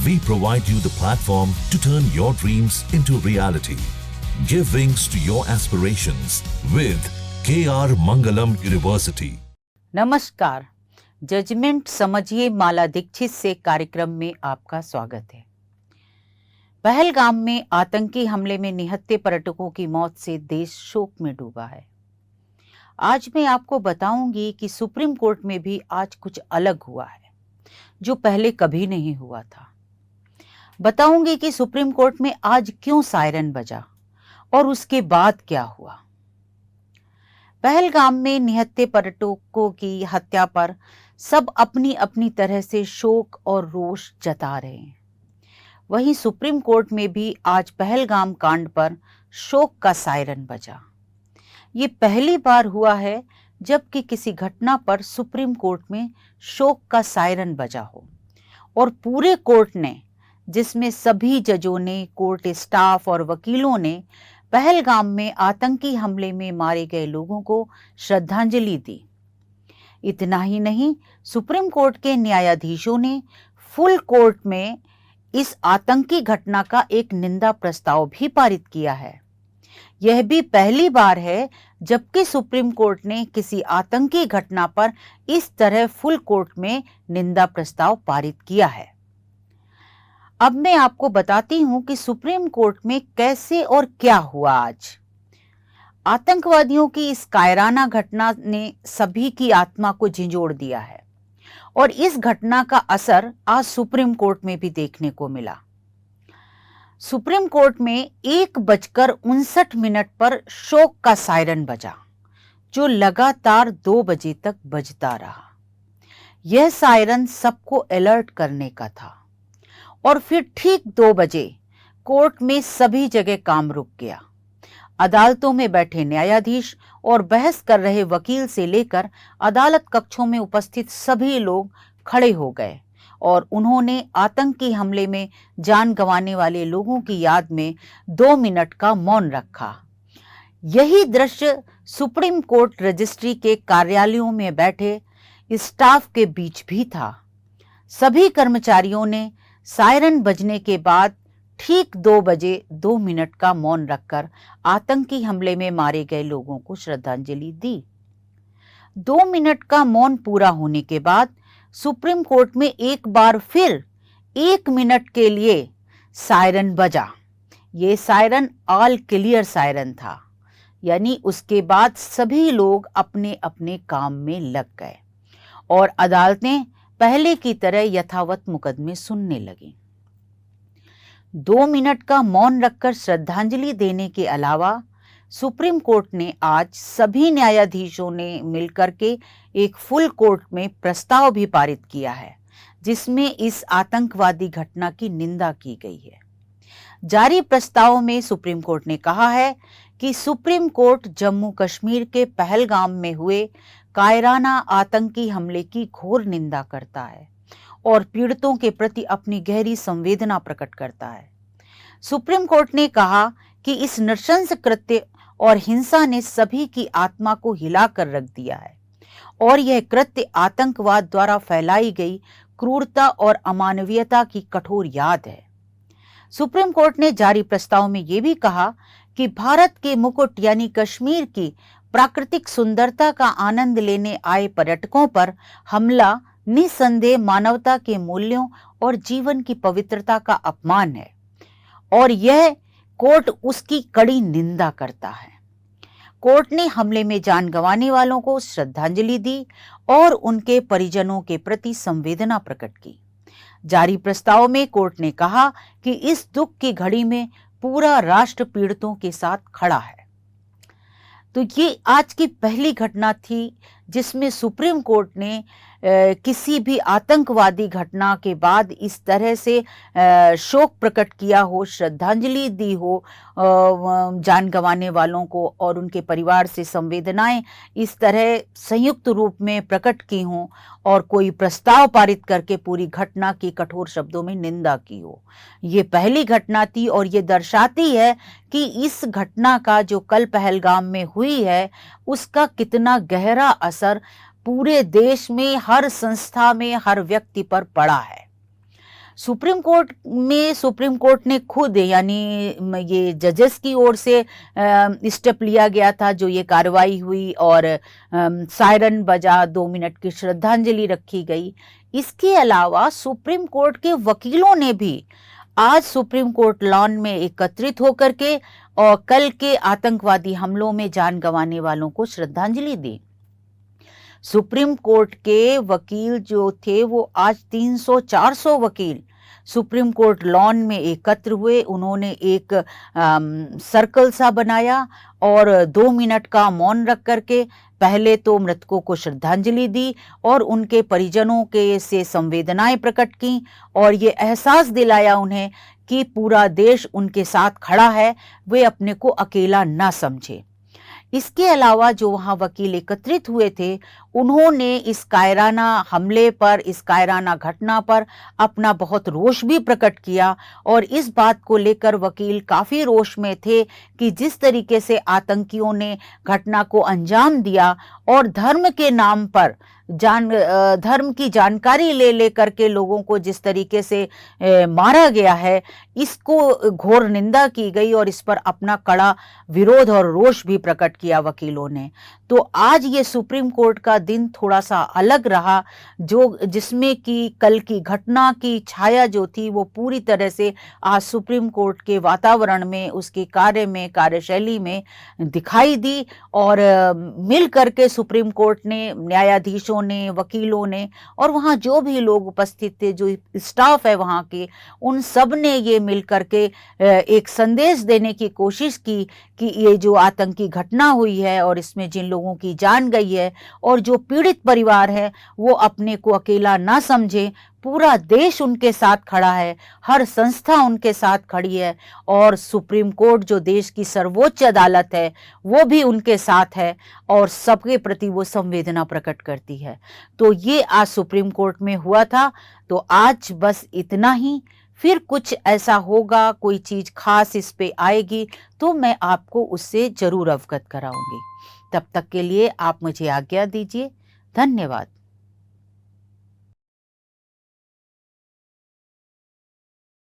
We provide you the platform to turn your dreams into reality. Give wings to your aspirations with KR Mangalam University. नमस्कार, judgement समझिए माला दीक्षित से कार्यक्रम में आपका स्वागत है। पहलगाम में आतंकी हमले में निहत्थे पर्यटकों की मौत से देश शोक में डूबा है। आज मैं आपको बताऊंगी कि सुप्रीम कोर्ट में भी आज कुछ अलग हुआ है, जो पहले कभी नहीं हुआ था। बताऊंगी कि सुप्रीम कोर्ट में आज क्यों सायरन बजा और उसके बाद क्या हुआ। पहलगाम में निहत्थे पर्यटकों की हत्या पर सब अपनी अपनी तरह से शोक और रोष जता रहे हैं। वहीं सुप्रीम कोर्ट में भी आज पहलगाम कांड पर शोक का सायरन बजा। ये पहली बार हुआ है जबकि किसी घटना पर सुप्रीम कोर्ट में शोक का सायरन बजा हो और पूरे कोर्ट ने, जिसमें सभी जजों ने, कोर्ट स्टाफ और वकीलों ने पहलगाम में आतंकी हमले में मारे गए लोगों को श्रद्धांजलि दी। इतना ही नहीं, सुप्रीम कोर्ट के न्यायाधीशों ने फुल कोर्ट में इस आतंकी घटना का एक निंदा प्रस्ताव भी पारित किया है। यह भी पहली बार है जबकि सुप्रीम कोर्ट ने किसी आतंकी घटना पर इस तरह फुल कोर्ट में निंदा प्रस्ताव पारित किया है। अब मैं आपको बताती हूं कि सुप्रीम कोर्ट में कैसे और क्या हुआ आज। आतंकवादियों की इस कायराना घटना ने सभी की आत्मा को झंझोड़ दिया है और इस घटना का असर आज सुप्रीम कोर्ट में भी देखने को मिला। सुप्रीम कोर्ट में 1:59 पर शोक का सायरन बजा, जो लगातार 2 बजे तक बजता रहा। यह सायरन सबको अलर्ट करने का था और फिर ठीक 2 बजे कोर्ट में सभी जगह काम रुक गया। अदालतों में बैठे न्यायाधीश और बहस कर रहे वकील से लेकर अदालत कक्षों में उपस्थित सभी लोग खड़े हो गए और उन्होंने आतंकी हमले में जान गंवाने वाले लोगों की याद में 2 मिनट का मौन रखा। यही दृश्य सुप्रीम कोर्ट रजिस्ट्री के कार्यालयों में बैठे स्टाफ के बीच भी था। सभी कर्मचारियों ने सायरन बजने के बाद ठीक 2 बजे 2 मिनट का मौन रखकर आतंकी हमले में मारे गए लोगों को श्रद्धांजलि दी। 2 मिनट का मौन पूरा होने के बाद सुप्रीम कोर्ट में एक बार फिर 1 मिनट के लिए सायरन बजा। ये सायरन ऑल क्लियर सायरन था, यानी उसके बाद सभी लोग अपने अपने काम में लग गए और अदालतें पहले की तरह यथावत मुकदमे सुनने लगी। 2 मिनट का मौन रखकर श्रद्धांजलि देने के अलावा सुप्रीम कोर्ट ने आज सभी न्यायाधीशों ने मिलकर के एक फुल कोर्ट में प्रस्ताव भी पारित किया है, जिसमें इस आतंकवादी घटना की निंदा की गई है। जारी प्रस्ताव में सुप्रीम कोर्ट ने कहा है कि सुप्रीम कोर्ट जम्मू कश्मीर के पहलगाम में हुए कायराना आतंकी हमले की घोर निंदा करता है और पीड़ितों के प्रति अपनी गहरी संवेदना प्रकट करता है। सुप्रीम कोर्ट ने कहा कि इस नृशंस कृत्य और हिंसा ने सभी की आत्मा को हिलाकर रख दिया है और यह कृत्य आतंकवाद द्वारा फैलाई गई क्रूरता और अमानवीयता की कठोर याद है। सुप्रीम कोर्ट ने जारी प्रस्ताव में यह भी कहा कि भारत के मुकुट यानी कश्मीर की प्राकृतिक सुंदरता का आनंद लेने आए पर्यटकों पर हमला निसंदेह मानवता के मूल्यों और जीवन की पवित्रता का अपमान है और यह कोर्ट उसकी कड़ी निंदा करता है। कोर्ट ने हमले में जान गंवाने वालों को श्रद्धांजलि दी और उनके परिजनों के प्रति संवेदना प्रकट की। जारी प्रस्ताव में कोर्ट ने कहा कि इस दुख की घड़ी में पूरा राष्ट्र पीड़ितों के साथ खड़ा है। तो ये आज की पहली घटना थी जिसमें सुप्रीम कोर्ट ने किसी भी आतंकवादी घटना के बाद इस तरह से शोक प्रकट किया हो, श्रद्धांजलि दी हो जान गंवाने वालों को और उनके परिवार से संवेदनाएं इस तरह संयुक्त रूप में प्रकट की हों और कोई प्रस्ताव पारित करके पूरी घटना की कठोर शब्दों में निंदा की हो। ये पहली घटना थी और ये दर्शाती है कि इस घटना का जो कल पहलगाम में हुई है उसका कितना गहरा असर पूरे देश में, हर संस्था में, हर व्यक्ति पर पड़ा है। सुप्रीम कोर्ट ने खुद यानी ये जजेस की ओर से स्टेप लिया गया था जो ये कार्रवाई हुई और सायरन बजा 2 मिनट की श्रद्धांजलि रखी गई। इसके अलावा सुप्रीम कोर्ट के वकीलों ने भी आज सुप्रीम कोर्ट लॉन में एकत्रित होकर के और कल के आतंकवादी हमलों में जान गंवाने वालों को श्रद्धांजलि दी। सुप्रीम कोर्ट के वकील जो थे वो आज 300-400 वकील सुप्रीम कोर्ट लॉन में एकत्र हुए। उन्होंने एक सर्कल सा बनाया और 2 मिनट का मौन रख करके पहले तो मृतकों को श्रद्धांजलि दी और उनके परिजनों के से संवेदनाएं प्रकट की और ये एहसास दिलाया उन्हें कि पूरा देश उनके साथ खड़ा है, वे अपने को अकेला ना समझे। इसके अलावा जो वहाँ वकील एकत्रित हुए थे उन्होंने इस कायराना हमले पर, इस कायराना घटना पर अपना बहुत रोष भी प्रकट किया और इस बात को लेकर वकील काफ़ी रोष में थे कि जिस तरीके से आतंकियों ने घटना को अंजाम दिया और धर्म के नाम पर धर्म की जानकारी ले करके लोगों को जिस तरीके से मारा गया है, इसको घोर निंदा की गई और इस पर अपना कड़ा विरोध और रोष भी प्रकट किया वकीलों ने। तो आज ये सुप्रीम कोर्ट का दिन थोड़ा सा अलग रहा, जिसमें कि कल की घटना की छाया जो थी वो पूरी तरह से आज सुप्रीम कोर्ट के वातावरण में, उसके कार्यशैली में दिखाई दी और मिल करके सुप्रीम कोर्ट ने, न्यायाधीशों ने, वकीलों ने और वहाँ जो भी लोग उपस्थित थे, जो स्टाफ है वहाँ के, उन सब ने ये मिल करके एक संदेश देने की कोशिश की कि ये जो आतंकी घटना हुई है और इसमें जिन लोगों की जान गई है और जो पीड़ित परिवार है वो अपने को अकेला ना समझे, पूरा देश उनके साथ खड़ा है, हर संस्था उनके साथ खड़ी है और सुप्रीम कोर्ट जो देश की सर्वोच्च अदालत है वो भी उनके साथ है और सबके प्रति वो संवेदना प्रकट करती है। तो ये आज सुप्रीम कोर्ट में हुआ था। तो आज बस इतना ही, फिर कुछ ऐसा होगा, कोई चीज़ खास इस पे आएगी तो मैं आपको उससे ज़रूर अवगत कराऊंगी। तब तक के लिए आप मुझे आज्ञा दीजिए। धन्यवाद।